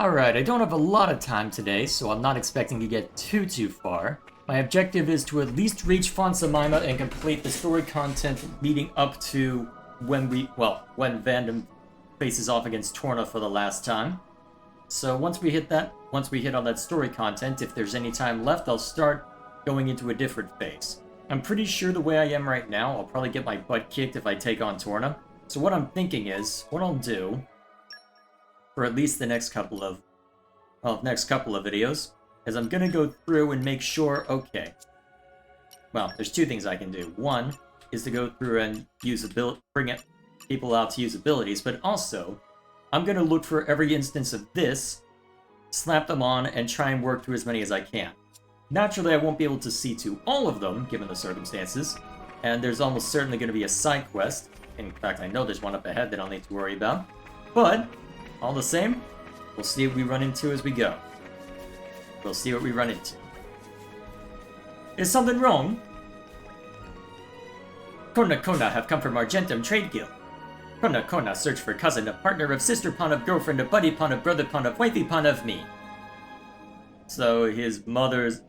Alright, I don't have a lot of time today, so I'm not expecting to get too far. My objective is to at least reach Fonsa Myma and complete the story content leading up to when when Vandom faces off against Torna for the last time. So once we hit on that story content, if there's any time left, I'll start going into a different phase. I'm pretty sure the way I am right now, I'll probably get my butt kicked if I take on Torna. So what I'm thinking is, what I'll do, for at least the next couple of videos, is I'm gonna go through and make sure, okay. Well, there's two things I can do. One is to go through and bring people out to use abilities, but also, I'm gonna look for every instance of this, slap them on, and try and work through as many as I can. Naturally, I won't be able to see to all of them, given the circumstances, and there's almost certainly gonna be a side quest. In fact, I know there's one up ahead that I'll need to worry about. But, all the same, we'll see what we run into as we go. We'll see what we run into. Is something wrong? Kona have come from Argentum Trade Guild. Kona search for cousin, a partner of sister pawn of girlfriend, a buddy pawn of brother pawn of wifey pawn of me. So his father's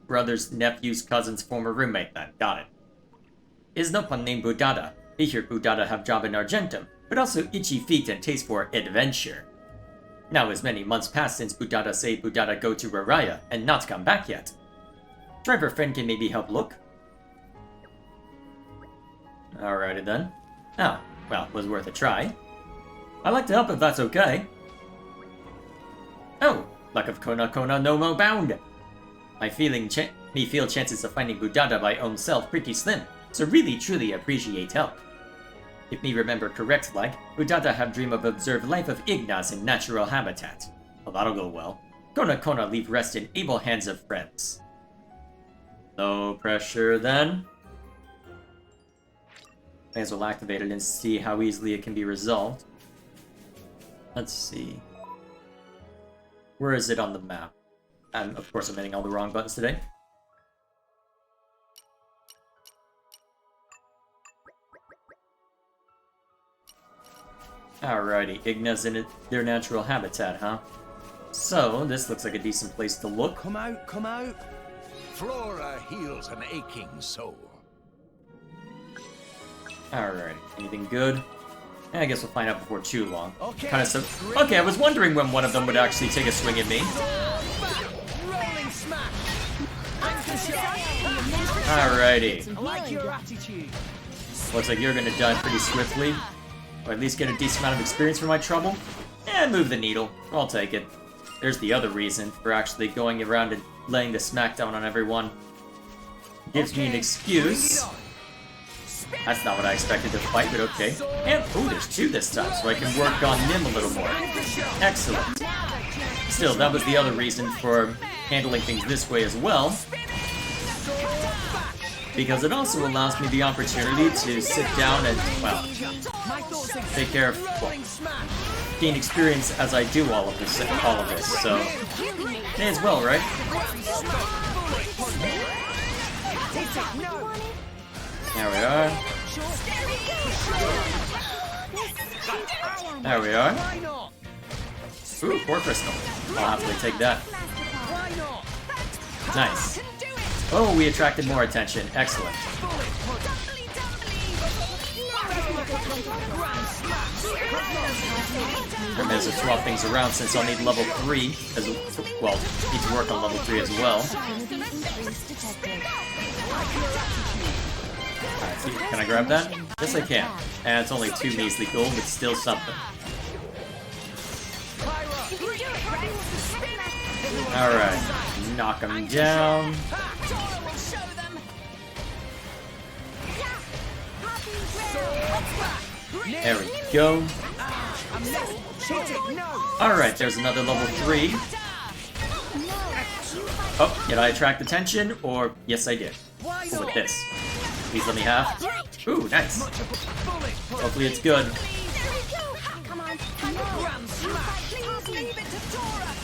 brother's nephew's cousin's former roommate then. Got it. Is no pawn named Budada. He hear Budada have job in Argentum, but also itchy feet and taste for adventure. Now is many months past since Budada say Budada go to Raraya and not come back yet. Driver friend can maybe help look. Alrighty then. Oh, well, was worth a try. I'd like to help if that's okay. Oh, luck of Kona no mo bound. Me feel chances of finding Budada by own self pretty slim, so really truly appreciate help. If me remember correct like, Budada have dream of observed life of Ignas in natural habitat. Well, that'll go well. Kona leave rest in able hands of friends. No pressure then. May as well activate it and see how easily it can be resolved. Let's see. Where is it on the map? And of course I'm hitting all the wrong buttons today. Alrighty, Igna's in their natural habitat, huh? So, this looks like a decent place to look. Come out, come out! Flora heals an aching soul. Alright, anything good? I guess we'll find out before too long. Okay, Okay, I was wondering when one of them would actually take a swing at me. Alrighty. I like your attitude. Looks like you're gonna die pretty swiftly. Or at least get a decent amount of experience for my trouble. And move the needle. I'll take it. There's the other reason for actually going around and laying the smackdown on everyone. Gives me an excuse. That's not what I expected to fight, but okay. And, ooh, there's two this time, so I can work on Nim a little more. Excellent. Still, that was the other reason for handling things this way as well. Because it also allows me the opportunity to sit down and, well, take care of, well, gain experience as I do all of this, so may as well, right? There we are. There we are. Ooh, 4 crystal. I'll happily take that. Nice. Oh, we attracted more attention. Excellent. I may as well swap things around since I'll need level 3 as well. Need to work on level 3 as well. Alright, can I grab that? Yes, I can. And it's only 2 measly gold, but still something. Alright, knock him down. There we go. Alright, there's another level 3. Oh, did I attract attention? Or, yes I did. What with this? Please let me have. Ooh, nice. Hopefully it's good.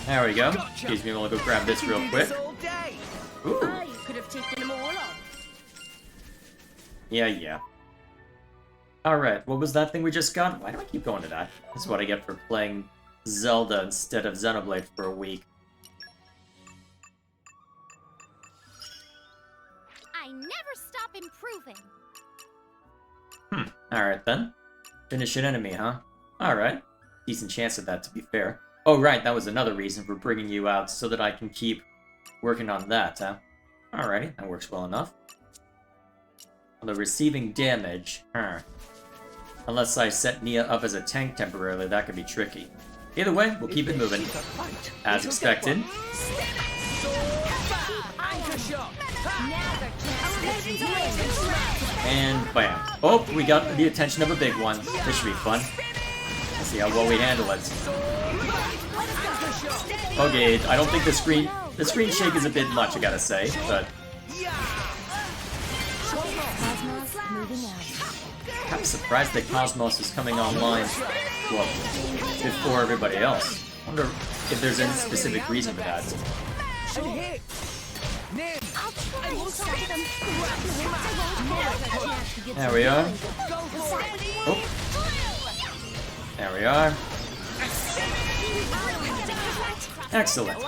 There we go. Excuse me, we'll go grab this real quick. Ooh. Yeah. Alright, what was that thing we just got? Why do I keep going to that? This is what I get for playing Zelda instead of Xenoblade for a week. I never stop improving. Alright then. Finish an enemy, huh? Alright. Decent chance of that, to be fair. Oh right, that was another reason for bringing you out, so that I can keep working on that, huh? Alrighty, that works well enough. Although receiving damage, unless I set Nia up as a tank temporarily, that could be tricky. Either way, we'll keep it moving. As expected. And bam. Oh, we got the attention of a big one. This should be fun. Let's see how well we handle it. Okay, I don't think the screen shake is a bit much, I gotta say, but I'm surprised that Cosmos is coming online, well, before everybody else. I wonder if there's any specific reason for that. There we are. Oh. There we are. Excellent.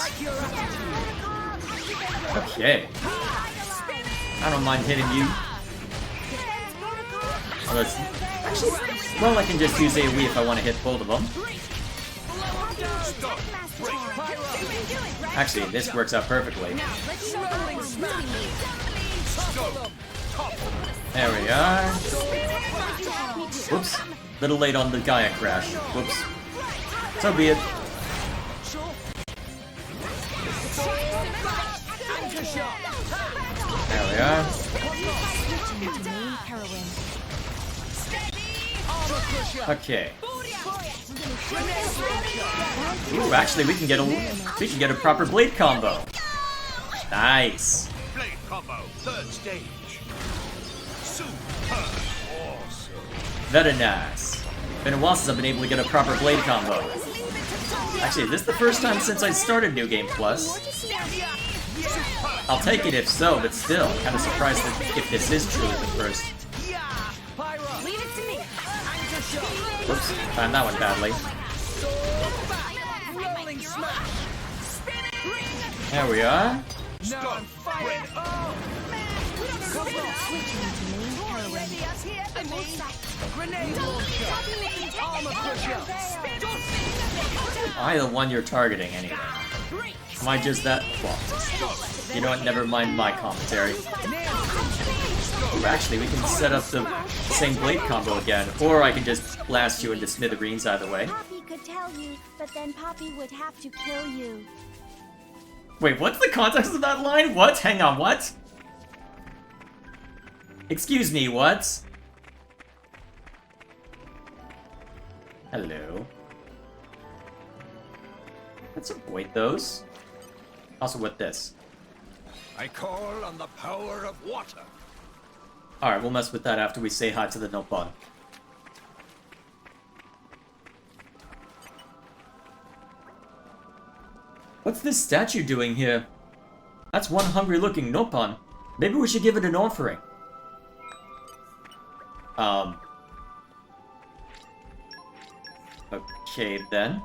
Okay. I don't mind hitting you. Well, I can just use AoE if I want to hit both of them. Actually, this works out perfectly. There we are. Whoops. Little late on the Gaia crash. Whoops. So be it. There we are. Okay. Ooh, actually, we can get a proper blade combo. Nice. Blade combo, third stage. Super awesome. Very nice. Been a while since I've been able to get a proper blade combo. Actually, this is the first time since I started New Game Plus. I'll take it if so, but still, kind of surprised that if this is truly the first. Whoops, timed that one badly. There we are. I the one you're targeting anyway. Am I just that? Well, you know what? Never mind my commentary. Ooh, actually, we can set up the same blade combo again, or I can just blast you into smithereens either way. Poppy could tell you, but then Poppy would have to kill you. Wait, what's the context of that line? What? Hang on, what? Excuse me, what? Hello. Let's avoid those. Also with this. I call on the power of water. Alright, we'll mess with that after we say hi to the Nopon. What's this statue doing here? That's one hungry-looking Nopon. Maybe we should give it an offering. Okay, then.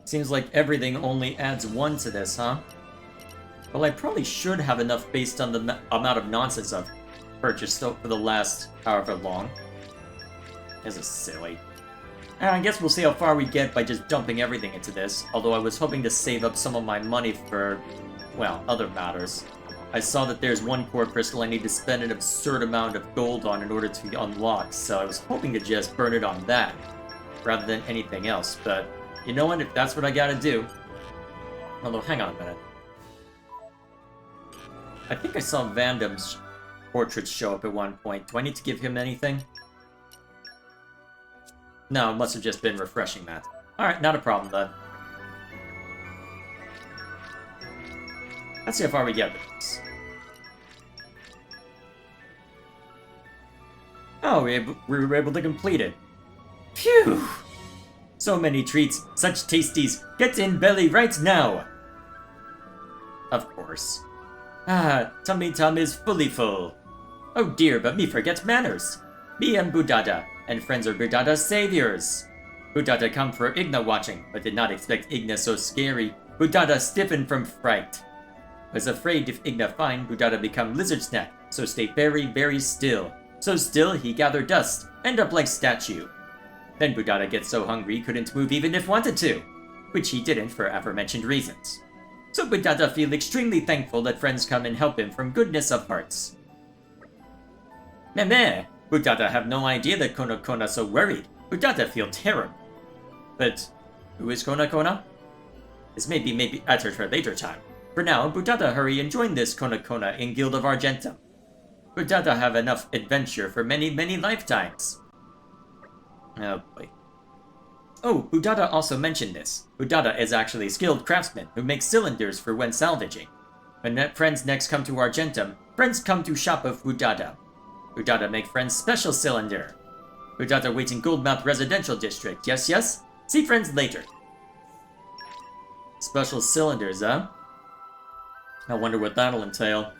Seems like everything only adds 1 to this, huh? Well, I probably should have enough based on the amount of nonsense I've purchased for the last however long. This is silly. And I guess we'll see how far we get by just dumping everything into this, although I was hoping to save up some of my money for, well, other matters. I saw that there's one core crystal I need to spend an absurd amount of gold on in order to unlock, so I was hoping to just burn it on that, rather than anything else, but you know what, if that's what I gotta do... Although, hang on a minute. I think I saw Vandam's portrait show up at one point. Do I need to give him anything? No, it must have just been refreshing that. Alright, not a problem then. Let's see how far we get with this. Oh, we were able to complete it. Phew! So many treats, such tasties. Get in belly right now. Of course. Ah, tummy tum is fully full. Oh dear, but me forget manners. Me and Budada, and friends are Budada's saviors. Budada come for Igna watching, but did not expect Igna so scary. Budada stiffened from fright. Was afraid if Igna find Budada become lizard snack, so stay very, very still. So still, he gathered dust, end up like statue. Then Budada gets so hungry he couldn't move even if wanted to, which he didn't for aforementioned reasons. So Budada feel extremely thankful that friends come and help him from goodness of hearts. Meh, Budada have no idea that Kona so worried. Budada feel terror. But who is Kona? This may be at her later time. For now, Budada hurry and join this Kona in Guild of Argentum. Budada have enough adventure for many, many lifetimes. Oh boy. Oh, Budada also mentioned this. Budada is actually a skilled craftsman who makes cylinders for when salvaging. When friends next come to Argentum, friends come to shop of Budada. Budada make friends special cylinder. Budada wait in Goldmouth Residential District, yes? See friends later. Special cylinders, huh? I wonder what that'll entail.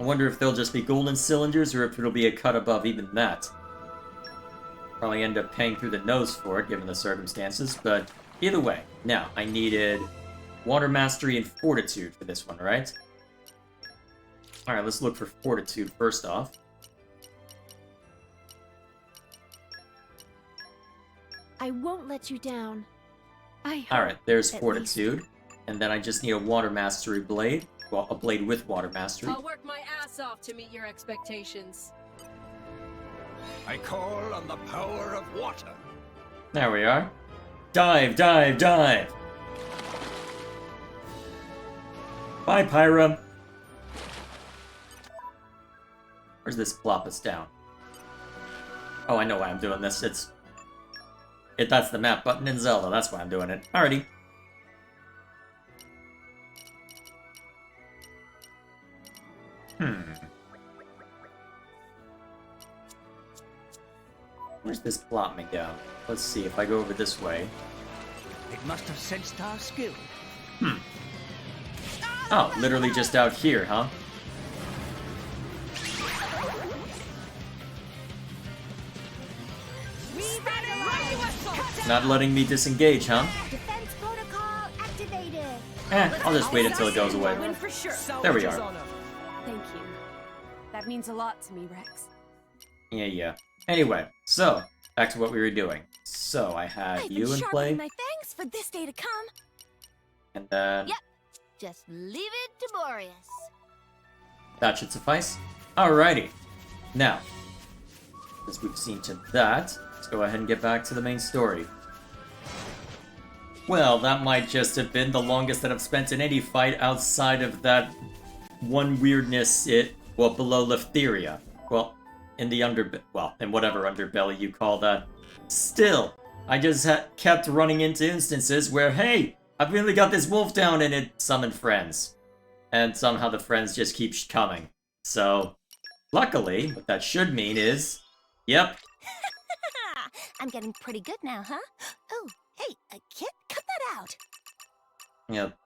I wonder if they'll just be golden cylinders or if it'll be a cut above even that. Probably end up paying through the nose for it, given the circumstances, but either way. Now, I needed Water Mastery and Fortitude for this one, right? Alright, let's look for Fortitude first off. I won't let you down. Alright, there's at Fortitude. least. And then I just need a Water Mastery blade. Well, a blade with Water Mastery. I'll work my ass off to meet your expectations. I call on the power of water. There we are. Dive, dive, dive! Bye, Pyra! Where's this plop us down? Oh, I know why I'm doing this. That's the map button in Zelda. That's why I'm doing it. Alrighty. Where's this plot me go? Let's see if I go over this way. It must have sensed our skill. Oh, literally just out here, huh? Not letting me disengage, huh? Defense protocol activated. I'll just wait until it goes away. Win for sure. There we are. Thank you. That means a lot to me, Rex. Yeah. Anyway, so, back to what we were doing. So, I had I've you been in sharpening play, my fangs for this day to come. and then Yep. Just leave it to Boreas. that should suffice. Alrighty. Now, since we've seen to that, let's go ahead and get back to the main story. Well, that might just have been the longest that I've spent in any fight outside of that one weirdness below Leftheria. Well, in the in whatever underbelly you call that. Still, I just kept running into instances where, hey, I've really got this wolf down and it summoned friends. And somehow the friends just keep coming. So, luckily, what that should mean is, yep, I'm getting pretty good now, huh? Oh, hey, a kid, cut that out. yep.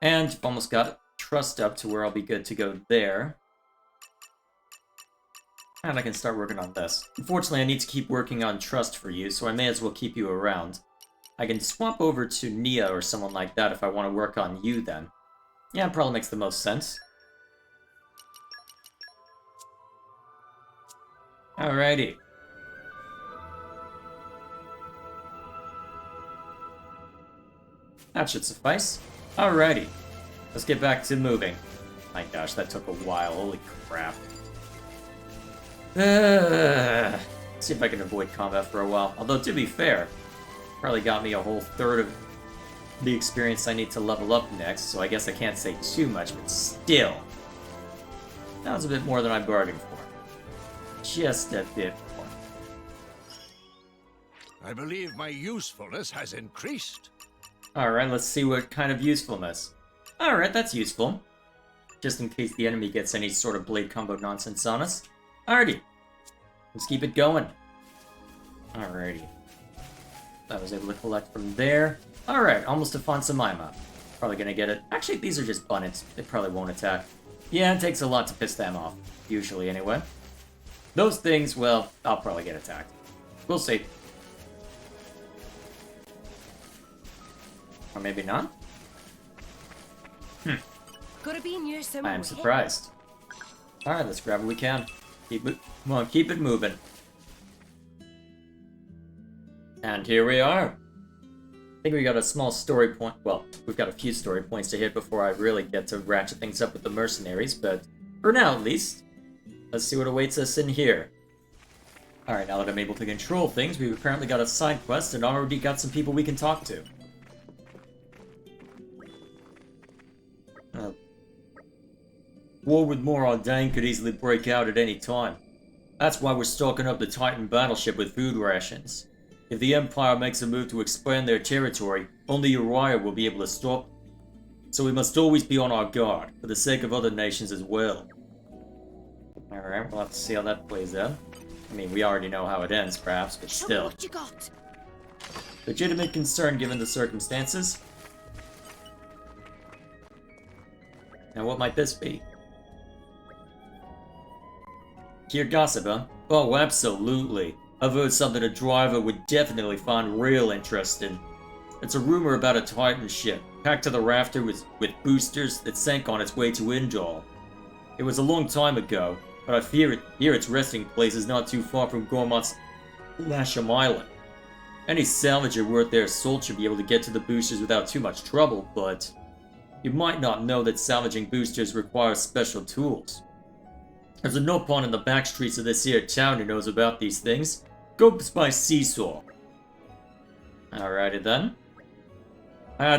And you've almost got trust up to where I'll be good to go there. And I can start working on this. Unfortunately, I need to keep working on trust for you, so I may as well keep you around. I can swap over to Nia or someone like that if I want to work on you then. Yeah, it probably makes the most sense. Alrighty. That should suffice. Alrighty. Let's get back to moving. My gosh, that took a while. Holy crap. Let's see if I can avoid combat for a while. Although, to be fair, probably got me a whole third of the experience I need to level up next, so I guess I can't say too much, but still. That was a bit more than I bargained for. Just a bit more. I believe my usefulness has increased. Alright, let's see what kind of usefulness. Alright, that's useful. Just in case the enemy gets any sort of blade combo nonsense on us. Alrighty. Let's keep it going. Alrighty. I was able to collect from there. Alright, almost to Fonsa Myma. Probably gonna get it. Actually, these are just bunnets. They probably won't attack. Yeah, it takes a lot to piss them off. Usually, anyway. Those things, well, I'll probably get attacked. We'll see. Or maybe not? Gotta be near somewhere. I am surprised. Alright, let's grab what we can. Come on, keep it moving. And here we are. I think we got a small story point. Well, we've got a few story points to hit before I really get to ratchet things up with the mercenaries, but for now at least, let's see what awaits us in here. Alright, now that I'm able to control things, we've apparently got a side quest and already got some people we can talk to. War with more Ardain could easily break out at any time. That's why we're stocking up the Titan battleship with food rations. If the Empire makes a move to expand their territory, only Uriah will be able to stop. So we must always be on our guard, for the sake of other nations as well. Alright, we'll have to see how that plays out. I mean, we already know how it ends, perhaps, but Show me still. what you got. Legitimate concern given the circumstances. Now what might this be? Hear gossip, huh? Oh, absolutely. I've heard something a driver would definitely find real interesting. It's a rumor about a Titan ship, packed to the rafter with boosters that sank on its way to Indal. It was a long time ago, but I fear its resting place is not too far from Gormot's Lasham Island. Any salvager worth their salt should be able to get to the boosters without too much trouble, but you might not know that salvaging boosters requires special tools. There's a nopon in the back streets of this here town who knows about these things. Go by Seesaw. Alrighty then.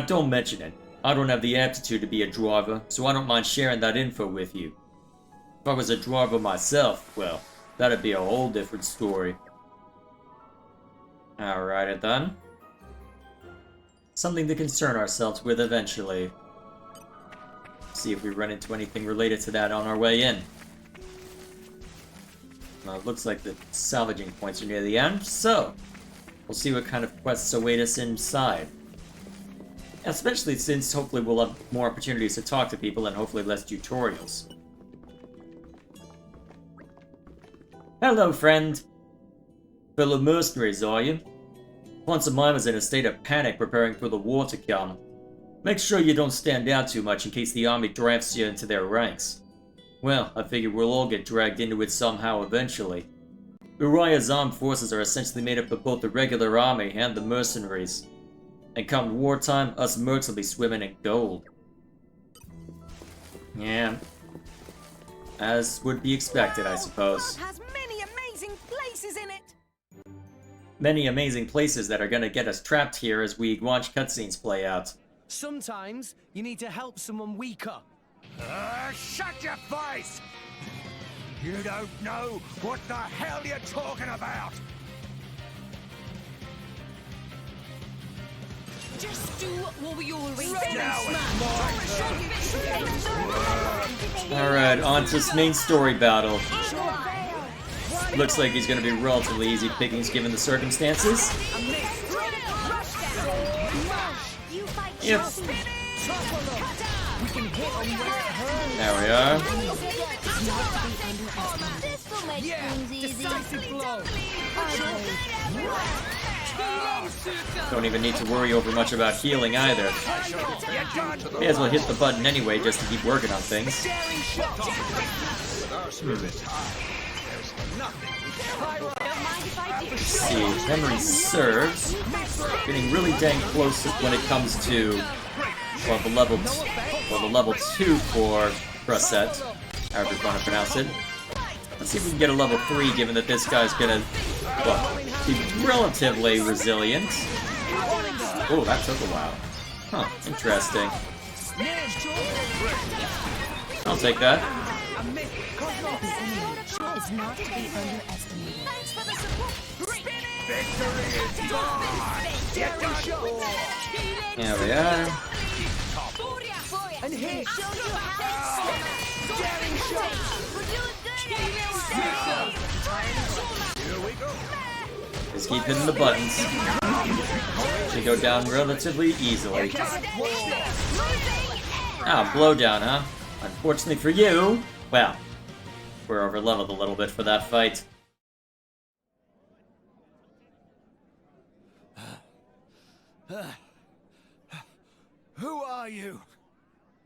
Don't mention it. I don't have the aptitude to be a driver, so I don't mind sharing that info with you. If I was a driver myself, well, that'd be a whole different story. Alrighty then. Something to concern ourselves with eventually. See if we run into anything related to that on our way in. Well, it looks like the salvaging points are near the end, so we'll see what kind of quests await us inside. Especially since hopefully we'll have more opportunities to talk to people and hopefully less tutorials. Hello, friend! Fellow mercenaries, are you? Fonsa Myma's in a state of panic preparing for the war to come. Make sure you don't stand out too much in case the army drafts you into their ranks. Well, I figure we'll all get dragged into it somehow eventually. Uriah's armed forces are essentially made up of both the regular army and the mercenaries. And come wartime, us mercs will be swimming in gold. Yeah. As would be expected, I suppose. Has many amazing places in it. Many amazing places that are gonna get us trapped here as we watch cutscenes play out. Sometimes you need to help someone weaker. Shut your face! You don't know what the hell you're talking about! Just do what we always do. Now Alright, on to this main story battle. Looks like he's gonna be relatively easy pickings given the circumstances. Yep. There we are. Don't even need to worry over much about healing either. May as well hit the button anyway just to keep working on things. Let's see, memory serves. Getting really dang close when it comes to the level 2 for Brasset, however you want to pronounce it. Let's see if we can get a level 3, given that this guy's gonna, well, be relatively resilient. Oh, that took a while. Huh, interesting. I'll take that. There we are. And hit! Is Just keep hitting the buttons. Should go down relatively easily. Ah, blowdown, huh? Unfortunately for you, well, we're over leveled a little bit for that fight. Who are you?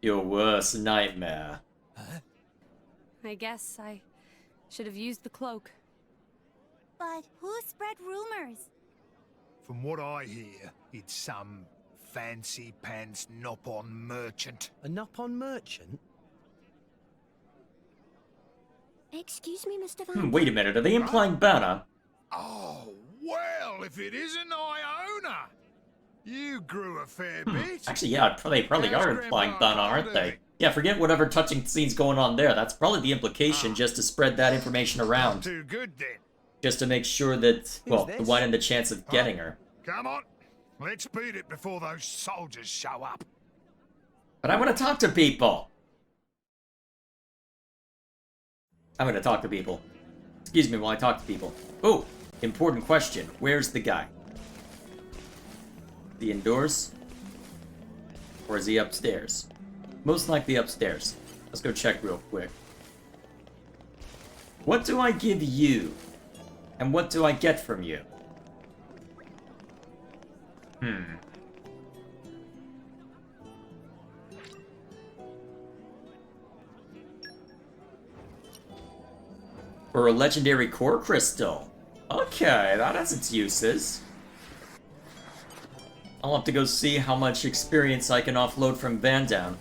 Your worst nightmare. I guess I should have used the cloak. But who spread rumors? From what I hear, it's some fancy pants nop-on merchant. A nop-on merchant? Excuse me, Mr. Van. Wait a minute, are they implying Banner? Oh, well, if it isn't Iona! You grew a fair bit. Actually, yeah, they probably are implying Banner, aren't they? Yeah, forget whatever touching scene's going on there. That's probably the implication, just to spread that information around. Too good then. Just to make sure that, well, to this? widen the chance of getting her. Come on, let's beat it before those soldiers show up. But I want to talk to people! I'm gonna talk to people. Excuse me while I talk to people. Oh, important question. Where's the guy? Is he indoors? Or is he upstairs? Most likely upstairs. Let's go check real quick. What do I give you? And what do I get from you? For a legendary core crystal. Okay, that has its uses. I'll have to go see how much experience I can offload from Van Down.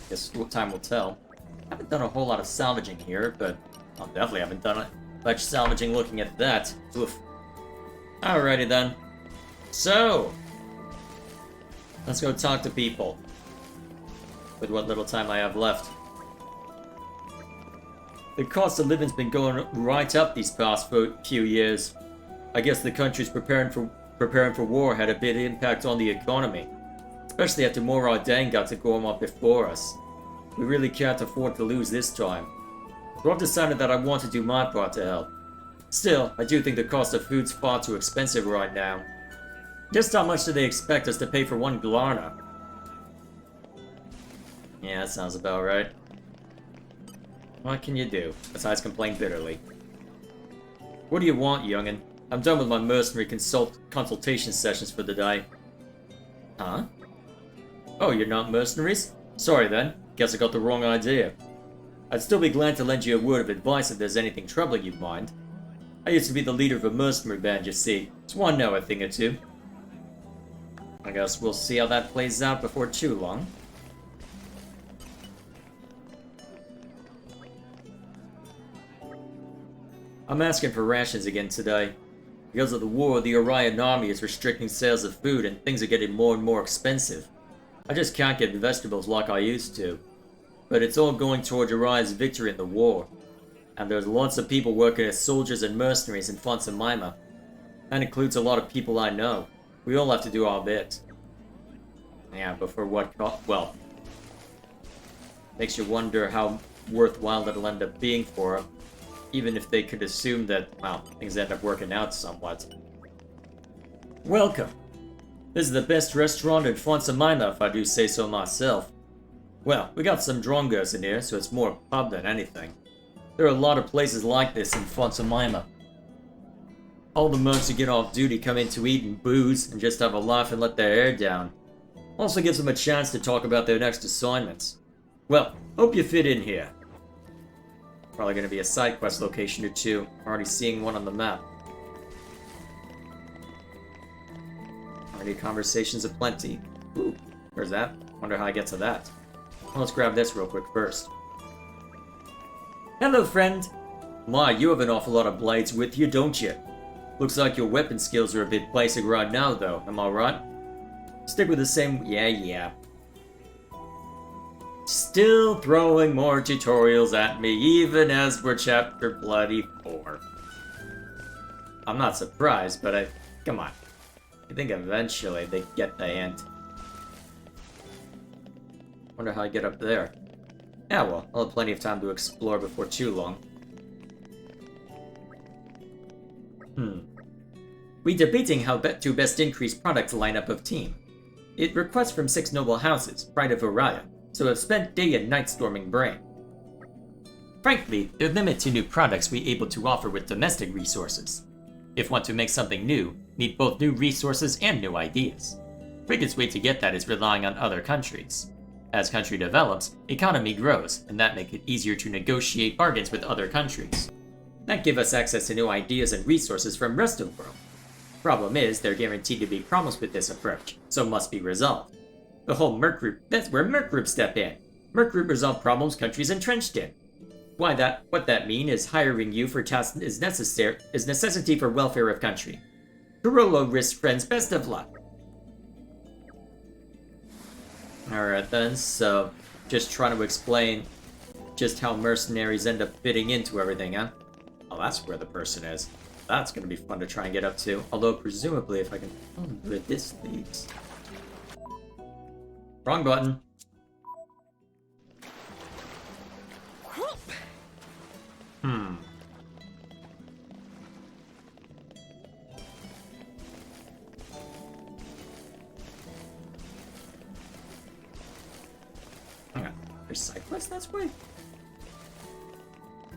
Guess time will tell. I haven't done a whole lot of salvaging here, but I definitely haven't done much salvaging looking at that. Oof. Alrighty then. So, let's go talk to people. With what little time I have left. The cost of living's been going right up these past few years. I guess the country's preparing for war had a big impact on the economy. Especially after Moradin got to go up before us. We really can't afford to lose this time. So I've decided that I want to do my part to help. Still, I do think the cost of food's far too expensive right now. Just how much do they expect us to pay for one Glarna? Yeah, that sounds about right. What can you do, besides complain bitterly? What do you want, youngin'? I'm done with my mercenary consultation sessions for the day. Huh? Oh, you're not mercenaries? Sorry then, guess I got the wrong idea. I'd still be glad to lend you a word of advice if there's anything troubling you mind. I used to be the leader of a mercenary band, you see, so I know a thing or two. I guess we'll see how that plays out before too long. I'm asking for rations again today. Because of the war, the Orion army is restricting sales of food and things are getting more and more expensive. I just can't get vegetables like I used to. But it's all going toward Orion's victory in the war. And there's lots of people working as soldiers and mercenaries in Fonsa Myma. That includes a lot of people I know. We all have to do our bit. Yeah, but for what well. Makes you wonder how worthwhile it'll end up being for them. Even if they could assume that, well, things end up working out somewhat. Welcome! This is the best restaurant in Fonsa Myma, if I do say so myself. Well, we got some drongos in here, so it's more pub than anything. There are a lot of places like this in Fonsa Myma. All the monks who get off duty come in to eat and booze, and just have a laugh and let their hair down. Also gives them a chance to talk about their next assignments. Well, hope you fit in here. Probably gonna be a side quest location or two. I'm already seeing one on the map. Already conversations aplenty. Ooh, where's that? Wonder how I get to that. Well, let's grab this real quick first. Hello, friend! My, you have an awful lot of blades with you, don't you? Looks like your weapon skills are a bit basic right now, though. Am I right? Stick with the same... Yeah. Still throwing more tutorials at me, even as we're chapter bloody 4. I'm not surprised, but come on. I think eventually they get the hint. Wonder how I get up there. Yeah, well, I'll have plenty of time to explore before too long. We debating how to best increase product lineup of team. It requests from 6 noble houses, pride of Uriah, so have spent day and night storming brain. Frankly, there limit to new products we able to offer with domestic resources. If want to make something new, need both new resources and new ideas. Biggest way to get that is relying on other countries. As country develops, economy grows, and that make it easier to negotiate bargains with other countries. That give us access to new ideas and resources from rest of the world. Problem is, they're guaranteed to be problems with this approach, so must be resolved. The whole Merc Group, that's where Merc Group step in. Merc Group resolve problems countries entrenched in. What that mean is hiring you for tasks is necessity for welfare of country. Carolo risks friends best of luck. Alright then, so just trying to explain just how mercenaries end up fitting into everything, huh? Oh, that's where the person is. That's gonna be fun to try and get up to. Although, presumably, if I can... Oh, where this leads. Wrong button. There's side quests that's way.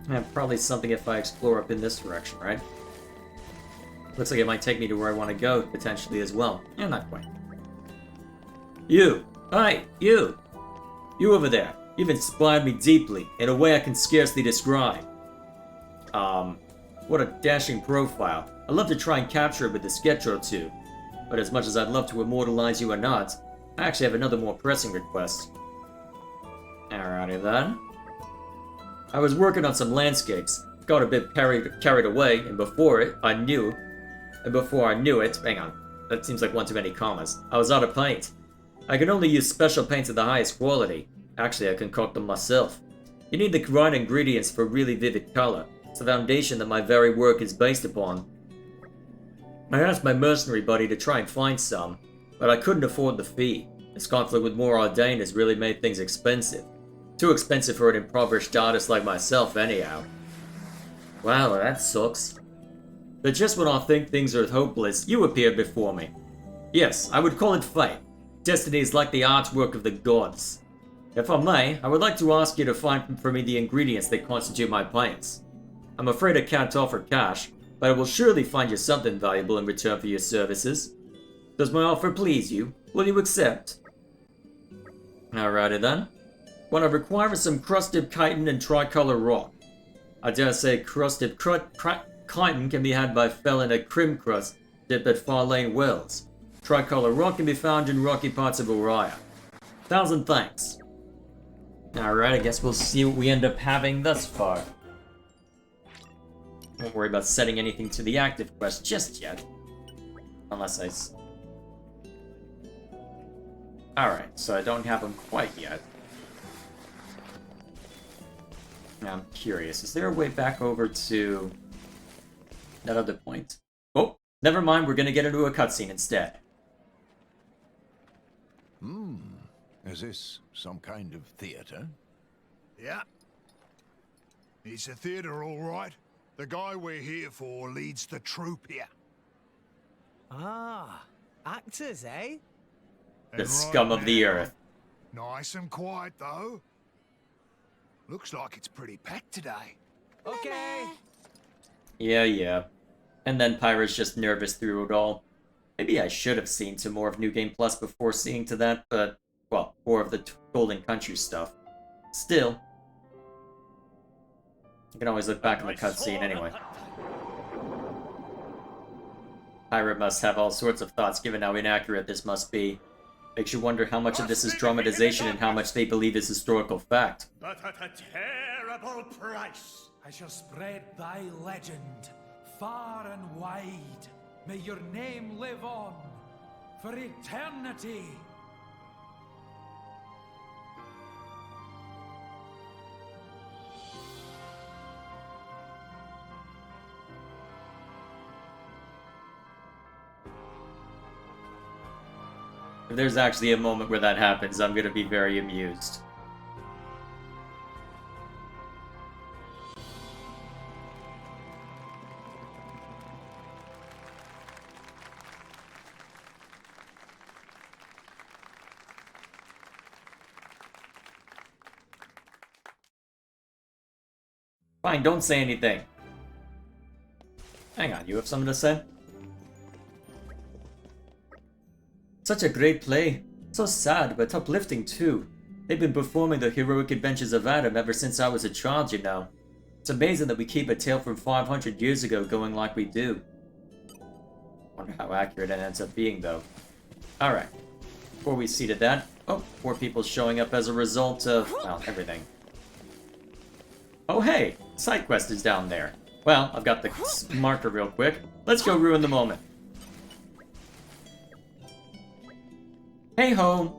Yeah, probably something if I explore up in this direction, right? Looks like it might take me to where I want to go, potentially as well. Yeah, not quite. You! Hi, you! You over there. You've inspired me deeply, in a way I can scarcely describe. What a dashing profile. I'd love to try and capture it with a sketch or two. But as much as I'd love to immortalize you or not, I actually have another more pressing request. Alrighty then. I was working on some landscapes, got a bit carried away, and before I knew it, hang on, that seems like one too many commas, I was out of paint. I can only use special paints of the highest quality. Actually, I concoct them myself. You need the right ingredients for really vivid color. It's the foundation that my very work is based upon. I asked my mercenary buddy to try and find some, but I couldn't afford the fee. This conflict with more ordained has really made things expensive. Too expensive for an impoverished artist like myself, anyhow. Wow, that sucks. But just when I think things are hopeless, you appeared before me. Yes, I would call it fate. Destiny is like the artwork of the gods. If I may, I would like to ask you to find for me the ingredients that constitute my paints. I'm afraid I can't offer cash, but I will surely find you something valuable in return for your services. Does my offer please you? Will you accept? Alrighty then. What I require is some crusted chitin and tricolor rock. I dare say crusted chitin can be had by felling a crim crust dipped at Far Lane Wells. Tricolor rock can be found in rocky parts of Uriah. 1,000 thanks. Alright, I guess we'll see what we end up having thus far. Won't worry about setting anything to the active quest just yet. Unless I... Alright, so I don't have them quite yet. Now I'm curious, is there a way back over to that other point? Oh, never mind, we're gonna get into a cutscene instead. Is this some kind of theater? Yeah. It's a theater, all right. The guy we're here for leads the troupe here. Ah, actors, eh? The And scum right of the now, earth. Nice and quiet, though. Looks like it's pretty packed today. Okay. Yeah. And then Pyra's just nervous through it all. Maybe I should have seen to more of New Game Plus before seeing to that, but, well, more of the Golden Country stuff. Still. You can always look back on the cutscene anyway. Pyra must have all sorts of thoughts given how inaccurate this must be. Makes you wonder how much of this is dramatization and how much they believe is historical fact. But at a terrible price. I shall spread thy legend far and wide. May your name live on for eternity. If there's actually a moment where that happens, I'm gonna be very amused. Fine, don't say anything. Hang on, you have something to say? Such a great play. So sad, but uplifting too. They've been performing the heroic adventures of Adam ever since I was a child, you know. It's amazing that we keep a tale from 500 years ago going like we do. Wonder how accurate it ends up being, though. Alright. Before we see to that... Oh, 4 people showing up as a result of... well, everything. Oh hey! Side quest is down there. Well, I've got the marker real quick. Let's go ruin the moment. Hey ho!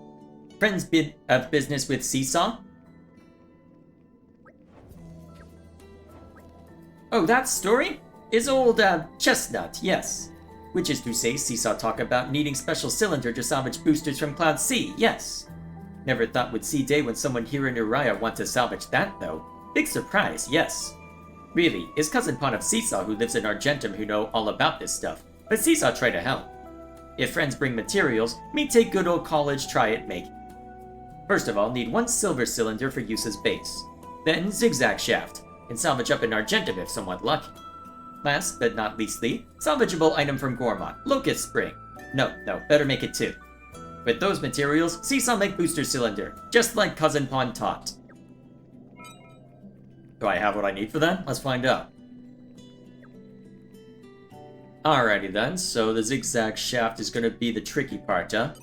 Friends have business with Seesaw? Oh, that story? Is old, Chestnut, yes. Which is to say, Seesaw talk about needing special cylinder to salvage boosters from Cloud C, yes. Never thought we'd see day when someone here in Uriah want to salvage that, though. Big surprise, yes. Really, it's Cousin Pon of Seesaw who lives in Argentum who know all about this stuff, but Seesaw try to help. If friends bring materials, me take good old college try it make. First of all, need 1 silver cylinder for use as base. Then zigzag shaft, and salvage up in Argentum if somewhat lucky. Last but not leastly, salvageable item from Gormont, Locust Spring. No, better make it 2. With those materials, Seesaw make booster cylinder, just like Cousin Pon taught. Do I have what I need for that? Let's find out. Alrighty then, so the zigzag shaft is gonna be the tricky part, huh?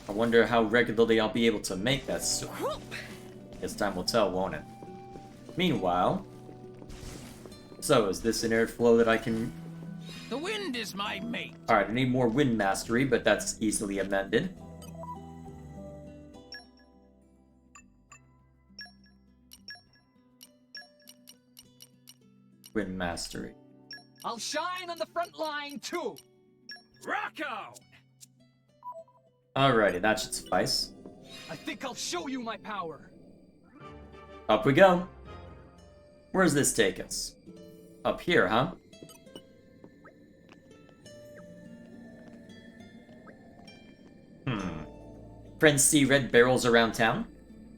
I wonder how regularly I'll be able to make that soon. Guess time will tell, won't it? Meanwhile... So, is this an airflow that I can... The wind is my mate. Alright, I need more wind mastery, but that's easily amended. Wind mastery. I'll shine on the front line too. Rock out! Alrighty, that should suffice. I think I'll show you my power. Up we go. Where does this take us? Up here, huh? Friends see red barrels around town?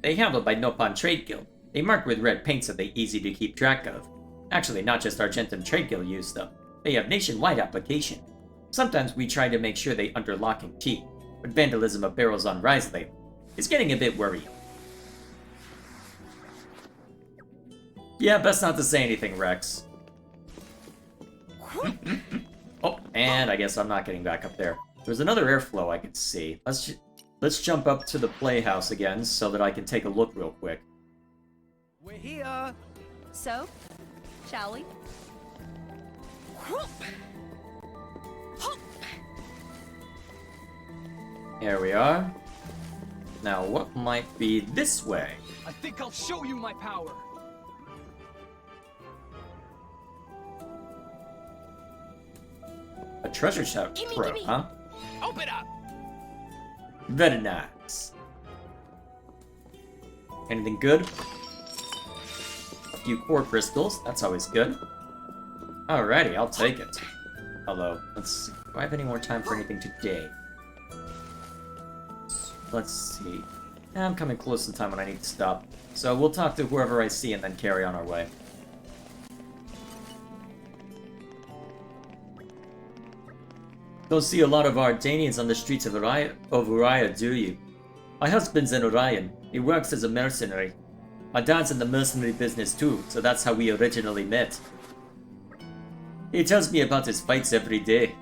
They handled by Nopon Trade Guild. They mark with red paint so they're easy to keep track of. Actually, not just Argentum Trade Guild use them. They have nationwide application. Sometimes we try to make sure they under lock and key, but vandalism of barrels on rise lately is getting a bit worrying. Yeah, best not to say anything, Rex. Oh, and I guess I'm not getting back up there. There's another airflow I can see. Let's jump up to the playhouse again so that I can take a look real quick. We're here. So, shall we? Here we are. Now, what might be this way? I think I'll show you my power. A treasure chest pro, huh? Open up! Very nice. Anything good? A few core crystals, that's always good. Alrighty, I'll take it. Although, let's see. Do I have any more time for anything today? Let's see. I'm coming close to the time when I need to stop. So we'll talk to whoever I see and then carry on our way. Don't see a lot of Ardanians on the streets of Uriah, do you? My husband's an Orion. He works as a mercenary. My dad's in the mercenary business too, so that's how we originally met. He tells me about his fights every day.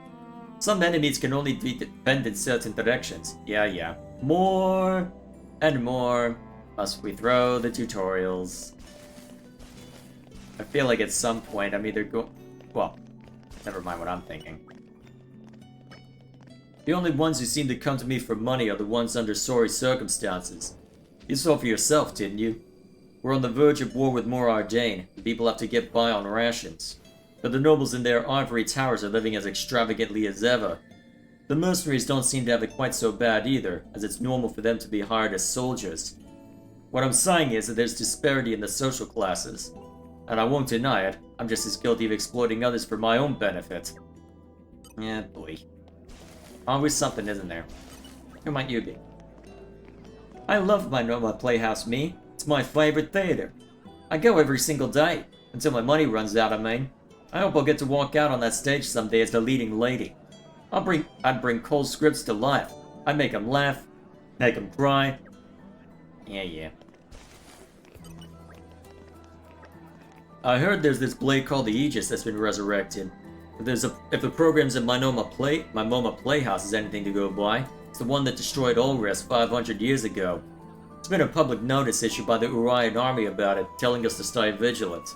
Some enemies can only be defended in certain directions. Yeah. More and more must we throw the tutorials. I feel like at some point I'm either well, never mind what I'm thinking. The only ones who seem to come to me for money are the ones under sorry circumstances. You saw for yourself, didn't you? We're on the verge of war with more Ardane, and people have to get by on rations. But the nobles in their ivory towers are living as extravagantly as ever. The mercenaries don't seem to have it quite so bad either, as it's normal for them to be hired as soldiers. What I'm saying is that there's disparity in the social classes. And I won't deny it, I'm just as guilty of exploiting others for my own benefit. Yeah, boy. Always something, isn't there? Who might you be? I love my Noma Playhouse, me. It's my favorite theater. I go every single day. Until my money runs out, I mean. I hope I'll get to walk out on that stage someday as the leading lady. I'd bring Cole's scripts to life. I'd make him laugh, make him cry. Yeah. I heard there's this blade called the Aegis that's been resurrected. If the program's in my MoMA Playhouse is anything to go by, it's the one that destroyed Ulrest 500 years ago. There's been a public notice issued by the Urian army about it, telling us to stay vigilant.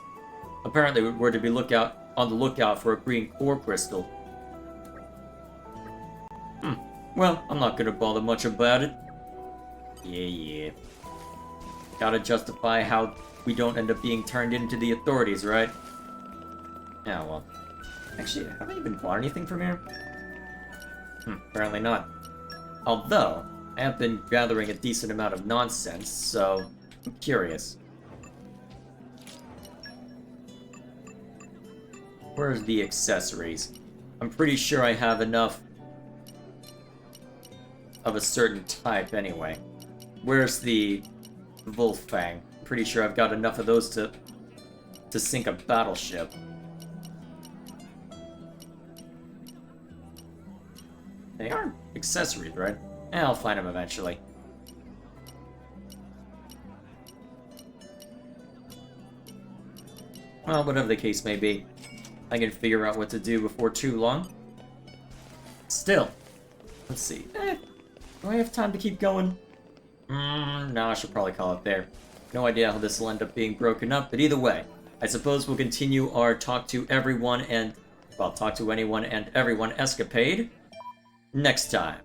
Apparently we're to be on the lookout for a green core crystal. Well, I'm not gonna bother much about it. Yeah. Gotta justify how we don't end up being turned into the authorities, right? Yeah, well. Actually, have I even bought anything from here? Apparently not. Although, I have been gathering a decent amount of nonsense, so I'm curious. Where's the accessories? I'm pretty sure I have enough of a certain type anyway. Where's the Wolffang? I'm pretty sure I've got enough of those to sink a battleship. They aren't accessories, right? I'll find them eventually. Well, whatever the case may be, I can figure out what to do before too long. Still, let's see. Do I have time to keep going? No, I should probably call it there. No idea how this will end up being broken up, but either way, I suppose we'll continue our talk to anyone and everyone escapade next time.